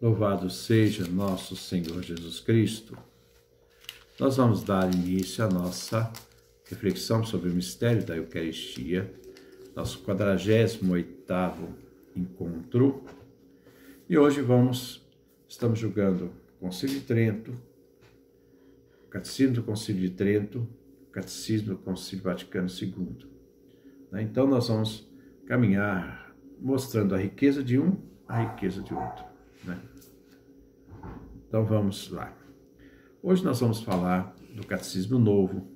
Louvado seja nosso Senhor Jesus Cristo. Nós vamos dar início à nossa reflexão sobre o mistério da Eucaristia, nosso 48º encontro. E hoje estamos julgando o Concílio de Trento, o Catecismo do Concílio de Trento, o Catecismo do Concílio Vaticano II. Então nós vamos caminhar mostrando a riqueza de um, a riqueza de outro. Então vamos lá. Hoje nós vamos falar do Catecismo Novo,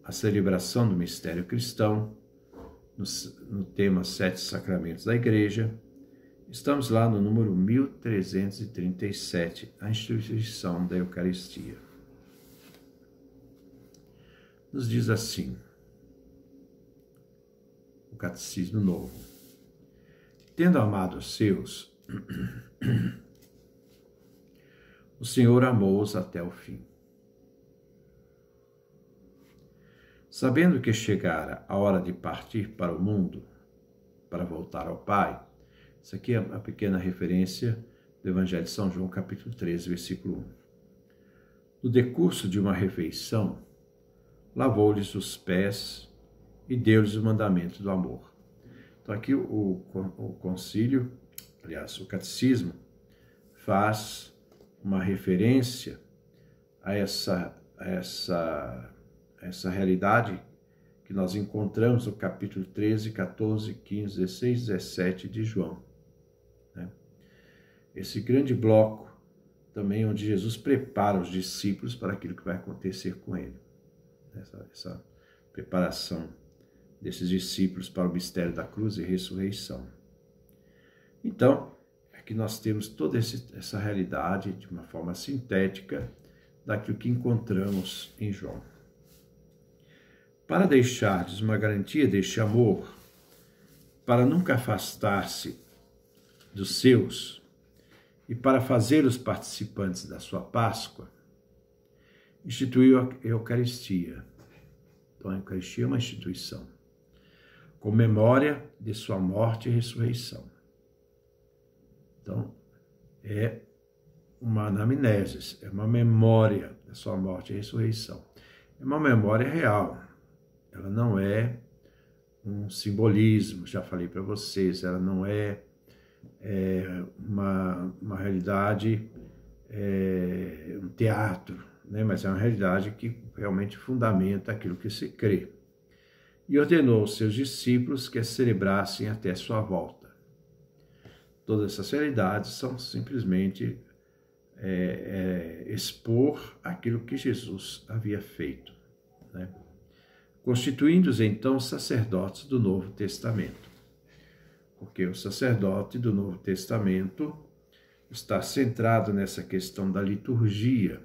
a celebração do mistério cristão, no tema 7 Sacramentos da Igreja. Estamos lá no número 1337, a instituição da Eucaristia. Nos diz assim, o Catecismo Novo: tendo amado os seus, o Senhor amou-os até o fim. Sabendo que chegara a hora de partir para o mundo, para voltar ao Pai. Isso aqui é uma pequena referência do Evangelho de São João, capítulo 13, versículo 1. No decurso de uma refeição, lavou-lhes os pés e deu-lhes o mandamento do amor. Então aqui o concílio, aliás, o catecismo, faz uma referência a essa realidade que nós encontramos no capítulo 13, 14, 15, 16, 17 de João. Esse grande bloco também onde Jesus prepara os discípulos para aquilo que vai acontecer com ele. Essa preparação desses discípulos para o mistério da cruz e ressurreição. Então, aqui nós temos toda essa realidade de uma forma sintética daquilo que encontramos em João. Para deixar-lhes uma garantia deste amor, para nunca afastar-se dos seus e para fazê-los participantes da sua Páscoa, instituiu a Eucaristia. Então a Eucaristia é uma instituição, com memória de sua morte e ressurreição. Então, é uma anamnese, é uma memória da sua morte e ressurreição. É uma memória real, ela não é um simbolismo, já falei para vocês, ela não é uma realidade, um teatro, mas é uma realidade que realmente fundamenta aquilo que se crê. E ordenou aos seus discípulos que a celebrassem até sua volta. Todas essas realidades são simplesmente expor aquilo que Jesus havia feito, constituindo-os então sacerdotes do Novo Testamento. Porque o sacerdote do Novo Testamento está centrado nessa questão da liturgia,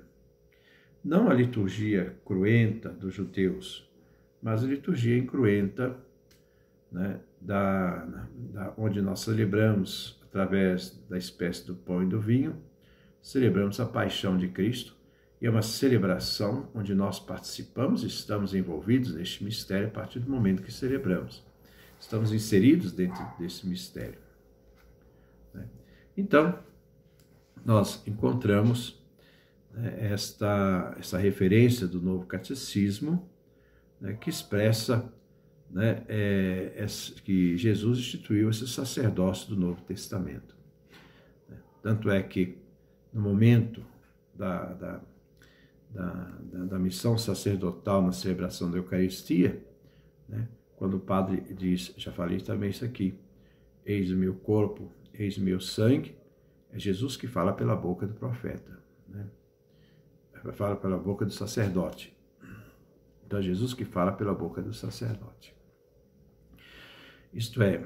não a liturgia cruenta dos judeus, mas a liturgia incruenta, onde nós celebramos, através da espécie do pão e do vinho, celebramos a paixão de Cristo, e é uma celebração onde nós participamos, estamos envolvidos neste mistério a partir do momento que celebramos. Estamos inseridos dentro desse mistério. Então, nós encontramos essa referência do Novo Catecismo, que expressa que Jesus instituiu esse sacerdócio do Novo Testamento. Tanto é que, no momento da missão sacerdotal na celebração da Eucaristia, quando o padre diz, já falei também isso aqui, eis o meu corpo, eis o meu sangue, é Jesus que fala pela boca do profeta, fala pela boca do sacerdote. Então é Jesus que fala pela boca do sacerdote. Isto é,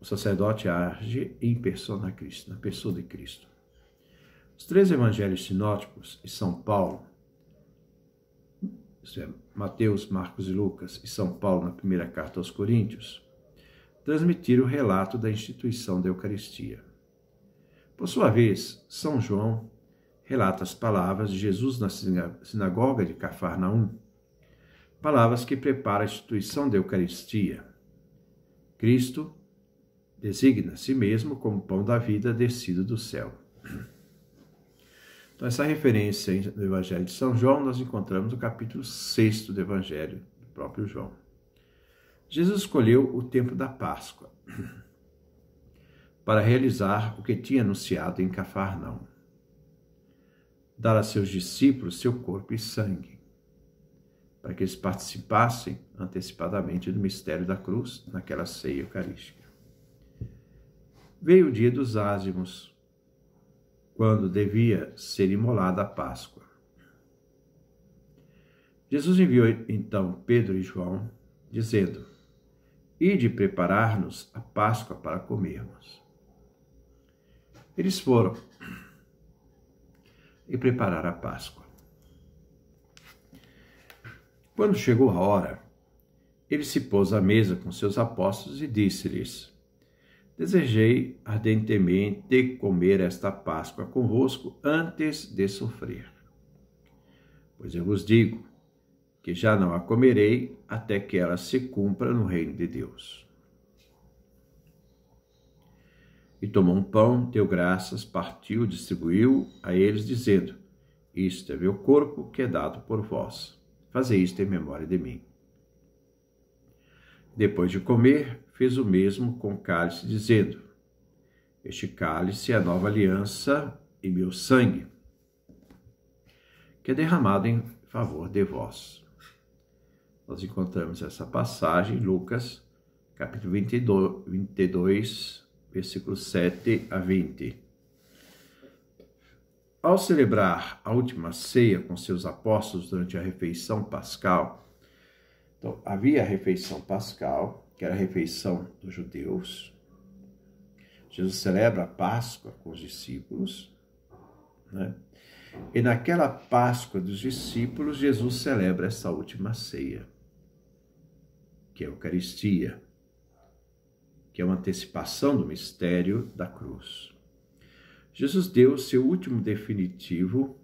o sacerdote age em persona Christi, na pessoa de Cristo. Os 3 evangelhos sinóticos e São Paulo, isto é, Mateus, Marcos e Lucas, e São Paulo na primeira carta aos Coríntios, transmitiram o relato da instituição da Eucaristia. Por sua vez, São João relata as palavras de Jesus na sinagoga de Cafarnaum, palavras que preparam a instituição da Eucaristia. Cristo designa a si mesmo como pão da vida descido do céu. Então, essa referência no Evangelho de São João nós encontramos no capítulo 6 do Evangelho do próprio João. Jesus escolheu o tempo da Páscoa para realizar o que tinha anunciado em Cafarnaum: dar a seus discípulos seu corpo e sangue, para que eles participassem antecipadamente do mistério da cruz naquela ceia eucarística. Veio o dia dos ázimos, quando devia ser imolada a Páscoa. Jesus enviou então Pedro e João, dizendo: ide preparar-nos a Páscoa para comermos. Eles foram e prepararam a Páscoa. Quando chegou a hora, ele se pôs à mesa com seus apóstolos e disse-lhes: desejei ardentemente comer esta Páscoa convosco antes de sofrer. Pois eu vos digo que já não a comerei até que ela se cumpra no reino de Deus. E tomou um pão, deu graças, partiu, distribuiu a eles, dizendo: isto é meu corpo que é dado por vós. Fazei isto em memória de mim. Depois de comer, fez o mesmo com o cálice, dizendo: este cálice é a nova aliança em meu sangue, que é derramado em favor de vós. Nós encontramos essa passagem em Lucas, capítulo 22, versículos 7 a 20. Ao celebrar a última ceia com seus apóstolos durante a refeição pascal, então, havia a refeição pascal, que era a refeição dos judeus. Jesus celebra a Páscoa com os discípulos, né? E naquela Páscoa dos discípulos, Jesus celebra essa última ceia, que é a Eucaristia, que é uma antecipação do mistério da cruz. Jesus deu seu último definitivo,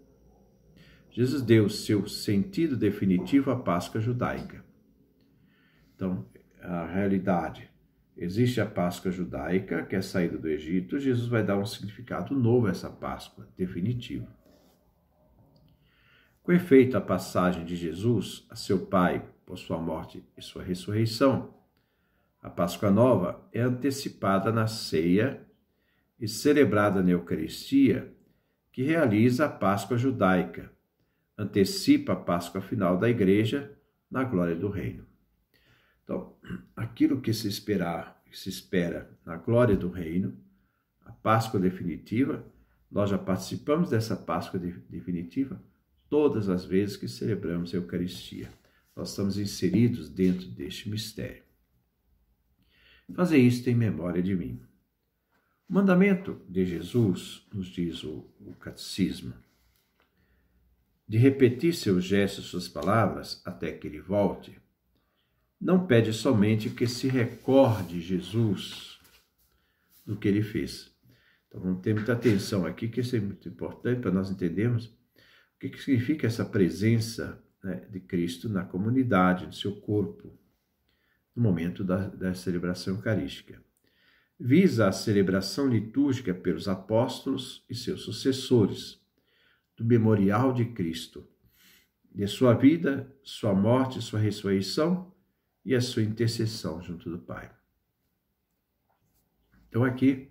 Jesus deu seu sentido definitivo à Páscoa judaica. Então, a realidade, existe a Páscoa judaica, que é a saída do Egito. Jesus vai dar um significado novo a essa Páscoa, definitivo. Com efeito, a passagem de Jesus a seu Pai por sua morte e sua ressurreição, a Páscoa nova é antecipada na ceia e celebrada na Eucaristia, que realiza a Páscoa judaica, antecipa a Páscoa final da Igreja na glória do Reino. Então, aquilo que se espera na glória do Reino, a Páscoa definitiva, nós já participamos dessa Páscoa definitiva todas as vezes que celebramos a Eucaristia. Nós estamos inseridos dentro deste mistério. Fazer isto em memória de mim. O mandamento de Jesus, nos diz o catecismo, de repetir seus gestos, suas palavras, até que ele volte, não pede somente que se recorde Jesus do que ele fez. Então vamos ter muita atenção aqui, que isso é muito importante para nós entendermos o que significa essa presença, né, de Cristo na comunidade, no seu corpo, no momento da celebração eucarística. Visa a celebração litúrgica pelos apóstolos e seus sucessores, do memorial de Cristo, de sua vida, sua morte, sua ressurreição e a sua intercessão junto do Pai. Então aqui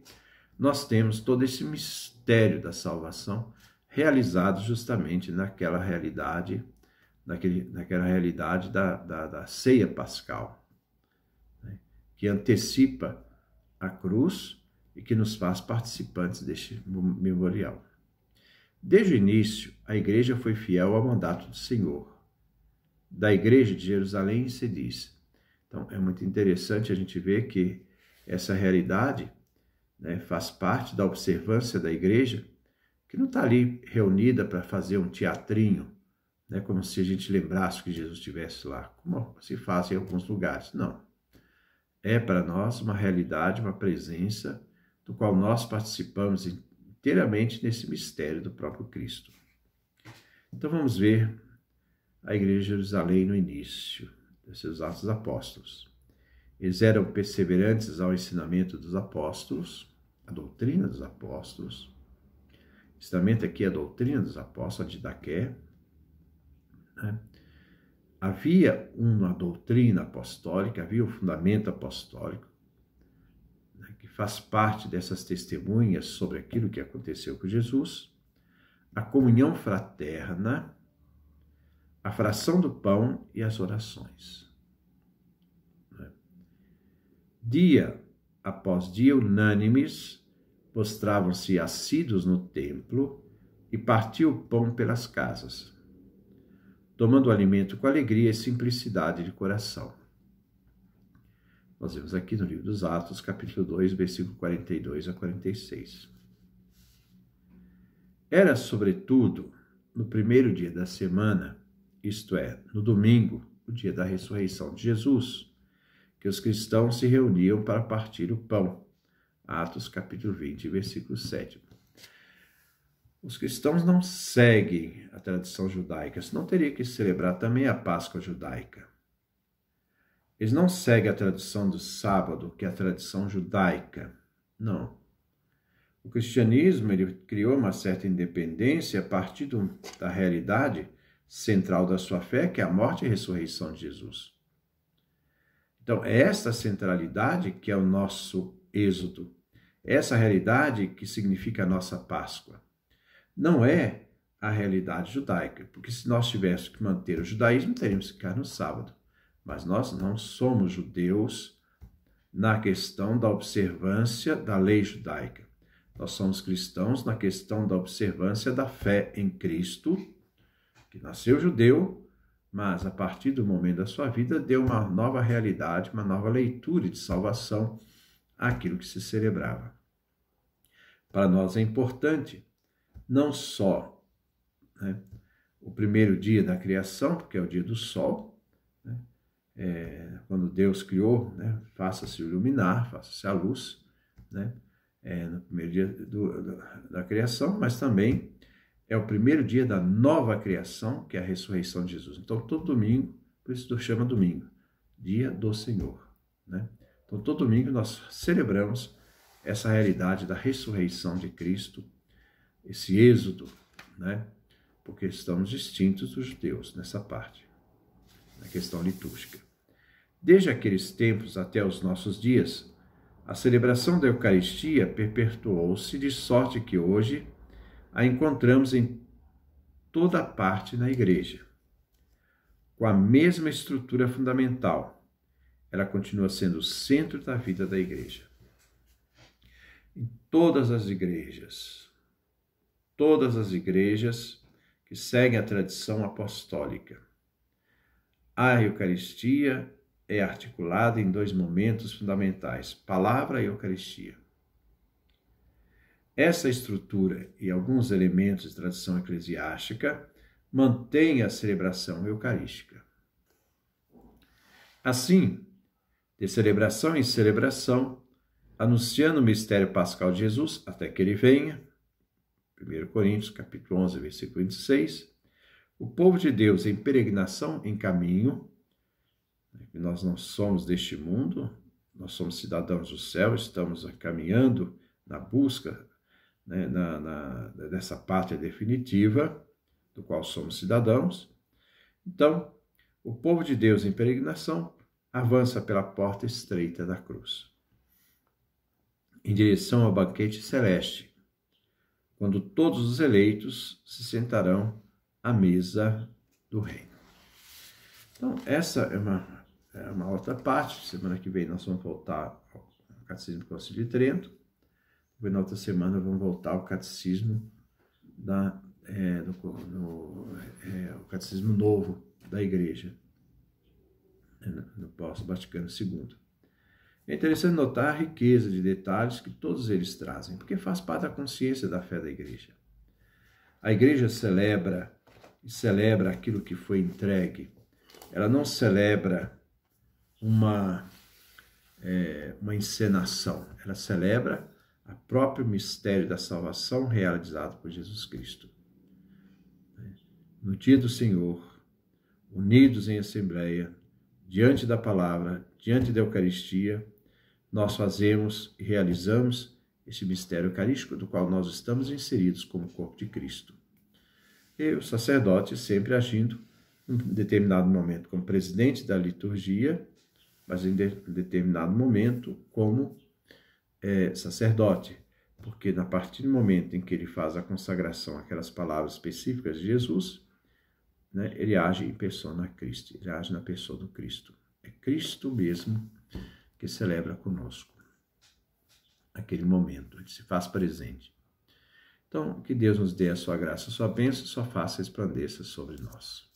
nós temos todo esse mistério da salvação realizado justamente naquela realidade, da ceia pascal, né, que antecipa a cruz e que nos faz participantes deste memorial. Desde o início, a Igreja foi fiel ao mandato do Senhor. Da Igreja de Jerusalém se diz. Então, é muito interessante a gente ver que essa realidade, né, faz parte da observância da Igreja, que não está ali reunida para fazer um teatrinho, né, como se a gente lembrasse que Jesus estivesse lá, como se faz em alguns lugares. Não. É para nós uma realidade, uma presença, do qual nós participamos inteiramente nesse mistério do próprio Cristo. Então vamos ver a Igreja de Jerusalém no início dos seus atos apóstolos. Eles eram perseverantes ao ensinamento dos apóstolos, à doutrina dos apóstolos, justamente aqui a doutrina dos apóstolos, a didaqué, né? Havia uma doutrina apostólica, havia um fundamento apostólico, né, que faz parte dessas testemunhas sobre aquilo que aconteceu com Jesus, a comunhão fraterna, a fração do pão e as orações. Né? Dia após dia, unânimes, postravam-se assíduos no templo e partiam o pão pelas casas, tomando o alimento com alegria e simplicidade de coração. Nós vemos aqui no livro dos Atos, capítulo 2, versículo 42 a 46. Era, sobretudo, no primeiro dia da semana, isto é, no domingo, o dia da ressurreição de Jesus, que os cristãos se reuniam para partir o pão. Atos, capítulo 20, versículo 7. Os cristãos não seguem a tradição judaica, senão teria que celebrar também a Páscoa judaica. Eles não seguem a tradição do sábado, que é a tradição judaica. Não. O cristianismo ele criou uma certa independência a partir da realidade central da sua fé, que é a morte e a ressurreição de Jesus. Então, é esta centralidade que é o nosso êxodo. Essa realidade que significa a nossa Páscoa. Não é a realidade judaica, porque se nós tivéssemos que manter o judaísmo, teríamos que ficar no sábado. Mas nós não somos judeus na questão da observância da lei judaica. Nós somos cristãos na questão da observância da fé em Cristo, que nasceu judeu, mas a partir do momento da sua vida deu uma nova realidade, uma nova leitura de salvação àquilo que se celebrava. Para nós é importante não só, né, o primeiro dia da criação, porque é o dia do sol, né, quando Deus criou, né, faça-se iluminar, faça-se a luz, né, no primeiro dia da criação, mas também é o primeiro dia da nova criação, que é a ressurreição de Jesus. Então, todo domingo, por isso chama domingo, dia do Senhor, né? Então, todo domingo nós celebramos essa realidade da ressurreição de Cristo, esse êxodo, né? Porque estamos distintos dos judeus nessa parte, na questão litúrgica. Desde aqueles tempos até os nossos dias, a celebração da Eucaristia perpetuou-se de sorte que hoje a encontramos em toda parte na igreja, com a mesma estrutura fundamental. Ela continua sendo o centro da vida da igreja. Em todas as igrejas que seguem a tradição apostólica, a Eucaristia é articulada em dois momentos fundamentais, palavra e Eucaristia. Essa estrutura e alguns elementos de tradição eclesiástica mantêm a celebração eucarística. Assim, de celebração em celebração, anunciando o mistério pascal de Jesus até que ele venha, 1 Coríntios, capítulo 11, versículo 26, o povo de Deus em peregrinação, em caminho, nós não somos deste mundo, nós somos cidadãos do céu, estamos caminhando na busca, né, dessa pátria definitiva, do qual somos cidadãos. Então, o povo de Deus em peregrinação avança pela porta estreita da cruz, em direção ao banquete celeste, quando todos os eleitos se sentarão à mesa do reino. Então, essa é uma outra parte. Semana que vem nós vamos voltar ao Catecismo do Concílio de Trento. Depois, na outra semana, vamos voltar ao Catecismo o Catecismo Novo da Igreja, no pós-Vaticano II. É interessante notar a riqueza de detalhes que todos eles trazem, porque faz parte da consciência da fé da Igreja. A Igreja celebra aquilo que foi entregue. Ela não celebra uma encenação, ela celebra o próprio mistério da salvação realizado por Jesus Cristo. No dia do Senhor, unidos em assembleia, diante da palavra, diante da Eucaristia, nós fazemos e realizamos este mistério eucarístico do qual nós estamos inseridos como corpo de Cristo. E o sacerdote sempre agindo em determinado momento como presidente da liturgia, mas em determinado momento como sacerdote, porque a partir do momento em que ele faz a consagração àquelas palavras específicas de Jesus, né, ele age em persona Christi, ele age na pessoa do Cristo. É Cristo mesmo que celebra conosco aquele momento, ele se faz presente. Então, que Deus nos dê a sua graça, a sua bênção, a sua face resplandeça sobre nós.